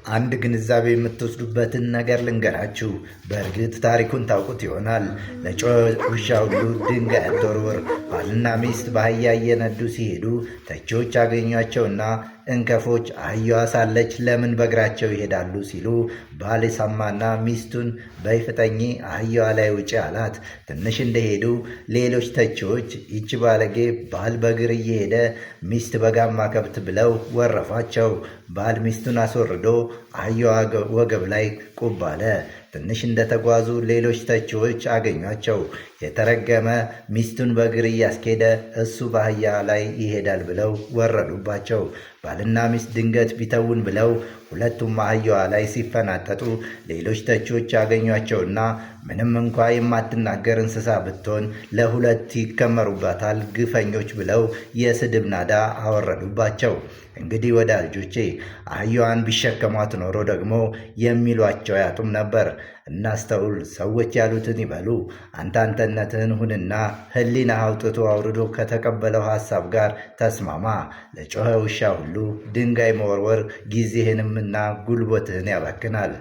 አንድ ግንዛቤ የምትወስዱበትን ነገር ልንገራችሁ። በእርግጥ ታሪኩን ታውቁት ይሆናል። ለጮኸ ውሻ ሁሉ ድንጋይ አትወርውር። ባልና ሚስት በአህያ እየነዱ ሲሄዱ ተቺዎች አገኟቸውና እንከፎች አህያዋ ሳለች ለምን በእግራቸው ይሄዳሉ ሲሉ ባል ሰማና ሚስቱን በይፍጠኝ አህያዋ ላይ ውጪ አላት። ትንሽ እንደሄዱ ሌሎች ተቺዎች ይች ባለጌ ባል በእግር እየሄደ ሚስት በጋማ ከብት ብለው ወረፏቸው። ባል ሚስቱን አስወርዶ አህያዋ ወገብ ላይ ቁብ አለ። ትንሽ እንደተጓዙ ሌሎች ተቺዎች አገኟቸው። የተረገመ ሚስቱን በእግር እያስኬደ እሱ በአህያ ላይ ይሄዳል ብለው ወረዱባቸው። ባልና ሚስት ድንገት ቢተውን ብለው ሁለቱም አህያዋ ላይ ሲፈናጠጡ ሌሎች ተቺዎች ያገኟቸውና ምንም እንኳ የማትናገር እንስሳ ብትሆን ለሁለት ይከመሩባታል ግፈኞች ብለው የስድብ ናዳ አወረዱባቸው። እንግዲህ ወዳጆቼ አህያዋን ቢሸከሟት ኖሮ ደግሞ የሚሏቸው ያጡም ነበር። እናስተውል። ሰዎች ያሉትን ይበሉ። አንተነትህን ሁንና ሕሊና አውጥቶ አውርዶ ከተቀበለው ሐሳብ ጋር ተስማማ። ለጮኸ ውሻ ሁሉ ድንጋይ መወርወር ጊዜህንምና ጉልበትህን ያባክናል።